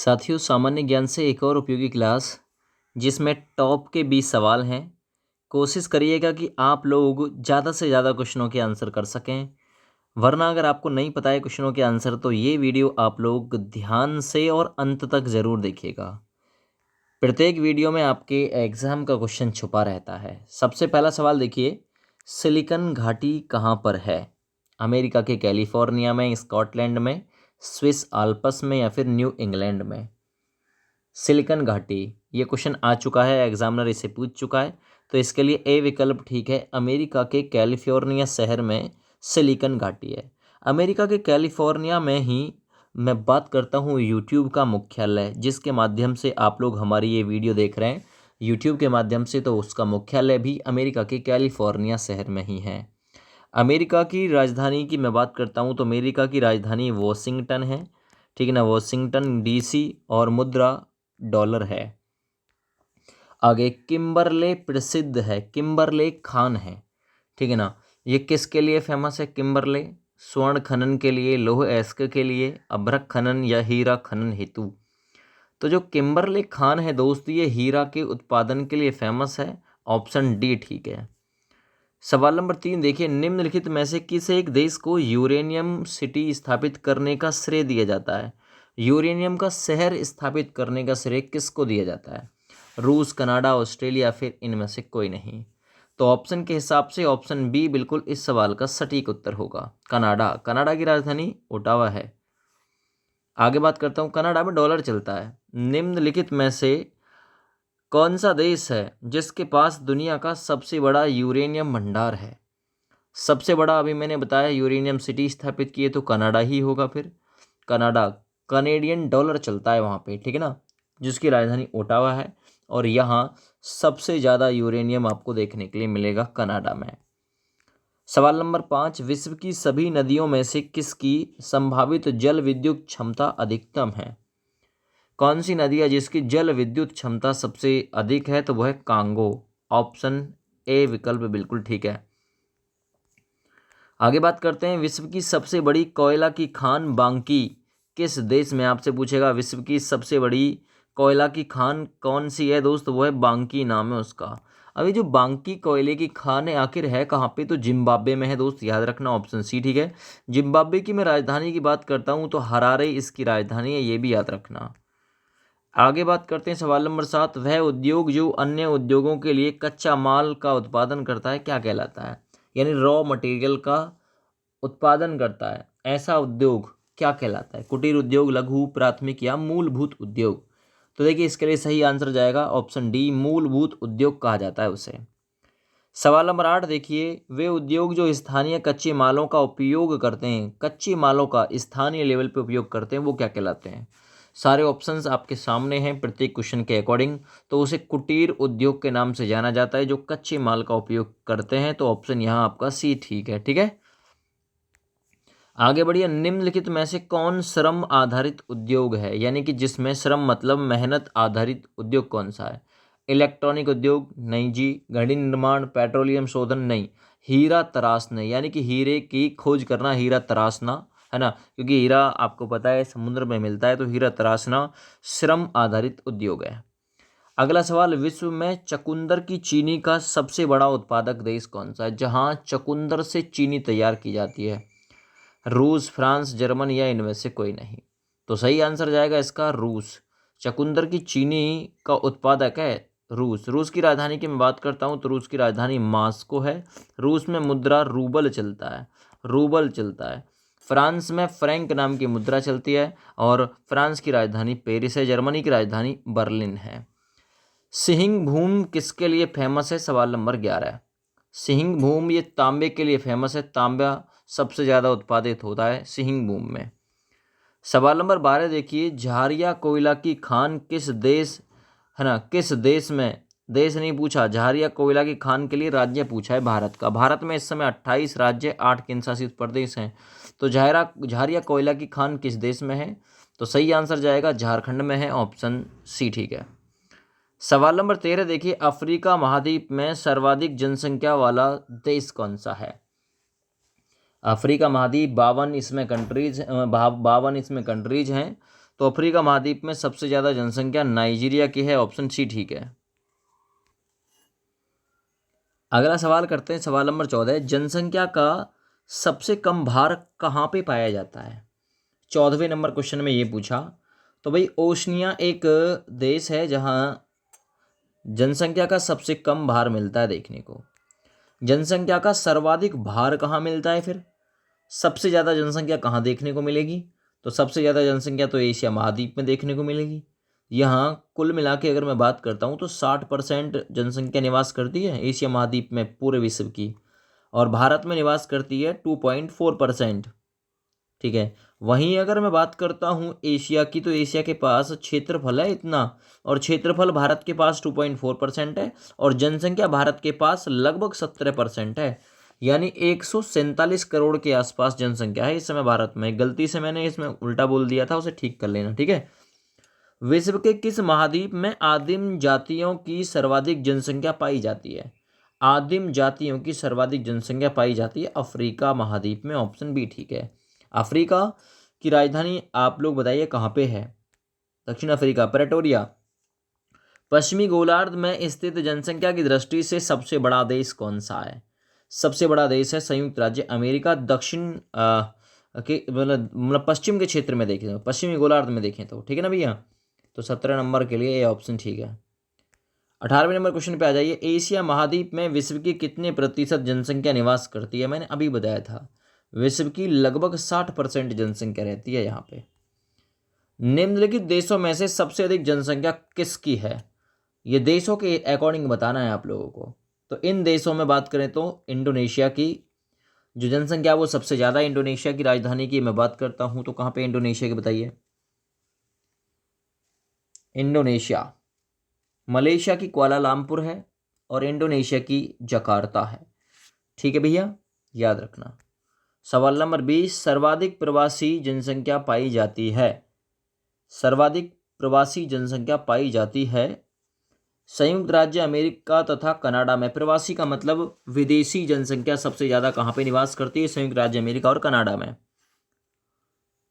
साथियों, सामान्य ज्ञान से एक और उपयोगी क्लास जिसमें टॉप के 20 सवाल हैं। कोशिश करिएगा कि आप लोग ज़्यादा से ज़्यादा क्वेश्चनों के आंसर कर सकें, वरना अगर आपको नहीं पता है क्वेश्चनों के आंसर तो ये वीडियो आप लोग ध्यान से और अंत तक ज़रूर देखिएगा। प्रत्येक वीडियो में आपके एग्ज़ाम का क्वेश्चन छुपा रहता है। सबसे पहला सवाल देखिए, सिलिकन घाटी कहाँ पर है? अमेरिका के कैलिफोर्निया में, स्कॉटलैंड में, स्विस आल्प्स में या फिर न्यू इंग्लैंड में? सिलिकन घाटी, ये क्वेश्चन आ चुका है, एग्जामिनर इसे पूछ चुका है, तो इसके लिए ए विकल्प ठीक है। अमेरिका के कैलिफोर्निया शहर में सिलिकन घाटी है। अमेरिका के कैलिफोर्निया में ही मैं बात करता हूँ यूट्यूब का मुख्यालय, जिसके माध्यम से आप लोग हमारी ये वीडियो देख रहे हैं यूट्यूब के माध्यम से, तो उसका मुख्यालय भी अमेरिका के कैलिफोर्निया शहर में ही है। अमेरिका की राजधानी की मैं बात करता हूँ तो अमेरिका की राजधानी वॉशिंगटन है, ठीक है ना, वॉशिंगटन डीसी, और मुद्रा डॉलर है। आगे किम्बरले प्रसिद्ध है, किम्बरले खान है, ठीक है ना। ये किसके लिए फेमस है किम्बरले? स्वर्ण खनन के लिए, लौह अयस्क के लिए, अभ्रक खनन या हीरा खनन हेतु? तो जो किम्बरले खान है दोस्त, ये हीरा के उत्पादन के लिए फेमस है। ऑप्शन डी ठीक है। सवाल नंबर 3 देखिए, निम्नलिखित में से किस एक देश को यूरेनियम सिटी स्थापित करने का श्रेय दिया जाता है? यूरेनियम का शहर स्थापित करने का श्रेय किसको दिया जाता है? रूस, कनाडा, ऑस्ट्रेलिया, फिर इनमें से कोई नहीं? तो ऑप्शन के हिसाब से ऑप्शन बी बिल्कुल इस सवाल का सटीक उत्तर होगा। कनाडा, कनाडा की राजधानी ओटावा है। आगे बात करता हूँ, कनाडा में डॉलर चलता है। निम्नलिखित में से कौन सा देश है जिसके पास दुनिया का सबसे बड़ा यूरेनियम भंडार है? सबसे बड़ा अभी मैंने बताया यूरेनियम सिटी स्थापित किए तो कनाडा ही होगा। फिर कनाडा, कनेडियन डॉलर चलता है वहाँ पे, ठीक है ना, जिसकी राजधानी ओटावा है, और यहाँ सबसे ज़्यादा यूरेनियम आपको देखने के लिए मिलेगा कनाडा में। सवाल नंबर 5, विश्व की सभी नदियों में से किसकी संभावित जल विद्युत क्षमता अधिकतम है? कौन सी नदी है जिसकी जल विद्युत क्षमता सबसे अधिक है? तो वह है कांगो। ऑप्शन ए विकल्प बिल्कुल ठीक है। आगे बात करते हैं, विश्व की सबसे बड़ी कोयला की खान बांकी किस देश में? आपसे पूछेगा विश्व की सबसे बड़ी कोयला की खान कौन सी है दोस्त, वो है बांकी, नाम है उसका। अभी जो बांकी कोयले की खान है आखिर है कहाँ पे? तो जिम्बाब्वे में है दोस्त, याद रखना, ऑप्शन सी ठीक है। जिम्बाब्वे की मैं राजधानी की बात करता हूँ तो हरारे इसकी राजधानी है, ये भी याद रखना। आगे बात करते हैं, सवाल नंबर 7, वह उद्योग जो अन्य उद्योगों के लिए कच्चा माल का उत्पादन करता है क्या कहलाता है? यानी रॉ मटेरियल का उत्पादन करता है, ऐसा उद्योग क्या कहलाता है? कुटीर उद्योग, लघु, प्राथमिक या मूलभूत उद्योग? तो देखिए इसके लिए सही आंसर जाएगा ऑप्शन डी, मूलभूत उद्योग कहा जाता है उसे। सवाल नंबर 8 देखिए, वे उद्योग जो स्थानीय कच्चे मालों का उपयोग करते हैं, कच्चे मालों का स्थानीय लेवल पे उपयोग करते हैं, वो क्या कहलाते हैं? सारे ऑप्शंस आपके सामने हैं प्रत्येक क्वेश्चन के अकॉर्डिंग। तो उसे कुटीर उद्योग के नाम से जाना जाता है जो कच्चे माल का उपयोग करते हैं। तो ऑप्शन यहाँ आपका सी ठीक है, ठीक है। आगे बढ़िए, निम्नलिखित में से कौन श्रम आधारित उद्योग है? यानी कि जिसमें श्रम मतलब मेहनत आधारित उद्योग कौन सा है? इलेक्ट्रॉनिक उद्योग नहीं जी, घड़ी निर्माण, पेट्रोलियम शोधन नहीं, हीरा तराशना, यानी कि हीरे की खोज करना, हीरा तराशना, है ना, क्योंकि हीरा आपको पता है समुद्र में मिलता है, तो हीरा तराशना श्रम आधारित उद्योग है। अगला सवाल, विश्व में चुकंदर की चीनी का सबसे बड़ा उत्पादक देश कौन सा है? जहां चुकंदर से चीनी तैयार की जाती है, रूस, फ्रांस, जर्मन या इनमें से कोई नहीं? तो सही आंसर जाएगा इसका रूस। चुकंदर की चीनी का उत्पादक है रूस। रूस की राजधानी की मैं बात करता हूँ तो रूस की राजधानी मास्को है। रूस में मुद्रा रूबल चलता है, रूबल चलता है। फ्रांस में फ्रैंक नाम की मुद्रा चलती है, और फ्रांस की राजधानी पेरिस है। जर्मनी की राजधानी बर्लिन है। सिंह भूम किसके लिए फेमस है? सवाल नंबर 11। सिंह भूम ये तांबे के लिए फेमस है, तांबा सबसे ज़्यादा उत्पादित होता है सिंह भूम में। सवाल नंबर 12 देखिए, झारिया कोयला की खान किस देश, है ना, किस देश में, देश नहीं पूछा, झारिया कोयला की खान के लिए राज्य पूछा है भारत का। भारत में इस समय 28 राज्य, 8 केंद्र शासित प्रदेश हैं। तो झारिया कोयला की खान किस देश में है? तो सही आंसर जाएगा झारखंड में है, ऑप्शन सी ठीक है। सवाल नंबर 13 देखिए, अफ्रीका महाद्वीप में सर्वाधिक जनसंख्या वाला देश कौन सा है? अफ्रीका महाद्वीप 52 इसमें कंट्रीज हैं। तो अफ्रीका महाद्वीप में सबसे ज़्यादा जनसंख्या नाइजीरिया की है, ऑप्शन सी ठीक है। अगला सवाल करते हैं, सवाल नंबर 14। जनसंख्या का सबसे कम भार कहाँ पे पाया जाता है? 14वें नंबर क्वेश्चन में ये पूछा। तो भाई ओशनिया एक देश है जहाँ जनसंख्या का सबसे कम भार मिलता है देखने को। जनसंख्या का सर्वाधिक भार कहाँ मिलता है फिर? सबसे ज़्यादा जनसंख्या कहाँ देखने को मिलेगी? तो सबसे ज़्यादा जनसंख्या तो एशिया महाद्वीप में देखने को मिलेगी। यहाँ कुल मिला के अगर मैं बात करता हूँ तो 60% जनसंख्या निवास करती है एशिया महाद्वीप में पूरे विश्व की, और भारत में निवास करती है 2.4%। ठीक है। वहीं अगर मैं बात करता हूँ एशिया की, तो एशिया के पास क्षेत्रफल है इतना, और क्षेत्रफल भारत के पास 2.4% है, और जनसंख्या भारत के पास लगभग 17% है। यानी 147 करोड़ के आसपास जनसंख्या है इस समय भारत में। गलती से मैंने इसमें उल्टा बोल दिया था, उसे ठीक कर लेना, ठीक है। विश्व के किस महाद्वीप में आदिम जातियों की सर्वाधिक जनसंख्या पाई जाती है? आदिम जातियों की सर्वाधिक जनसंख्या पाई जाती है अफ्रीका महाद्वीप में, ऑप्शन बी ठीक है। अफ्रीका की राजधानी आप लोग बताइए कहाँ पे है? दक्षिण अफ्रीका, प्रेटोरिया। पश्चिमी गोलार्ध में स्थित जनसंख्या की दृष्टि से सबसे बड़ा देश कौन सा है? सबसे बड़ा देश है संयुक्त राज्य अमेरिका। दक्षिण के मतलब पश्चिम के क्षेत्र में देखें तो, पश्चिमी गोलार्ध में देखें तो, ठीक है ना भैया। तो 17 नंबर के लिए ये ऑप्शन ठीक है। 18वें नंबर क्वेश्चन पे आ जाइए। एशिया महाद्वीप में विश्व की कितने प्रतिशत जनसंख्या निवास करती है? मैंने अभी बताया था, विश्व की लगभग 60% जनसंख्या रहती है यहाँ पे। निम्नलिखित देशों में से सबसे अधिक जनसंख्या किसकी है? ये देशों के अकॉर्डिंग बताना है आप लोगों को। तो इन देशों में बात करें तो इंडोनेशिया की जो जनसंख्या वो सबसे ज़्यादा, इंडोनेशिया की राजधानी की मैं बात करता हूँ तो कहाँ पे इंडोनेशिया की बताइए? इंडोनेशिया। मलेशिया की कुआलालंपुर है, और इंडोनेशिया की जकार्ता है। ठीक है भैया, याद रखना। सवाल नंबर 20। सर्वाधिक प्रवासी जनसंख्या पाई जाती है, सर्वाधिक प्रवासी जनसंख्या पाई जाती है संयुक्त राज्य अमेरिका तथा कनाडा में। प्रवासी का मतलब विदेशी जनसंख्या सबसे ज़्यादा कहाँ पे निवास करती है? संयुक्त राज्य अमेरिका और कनाडा में।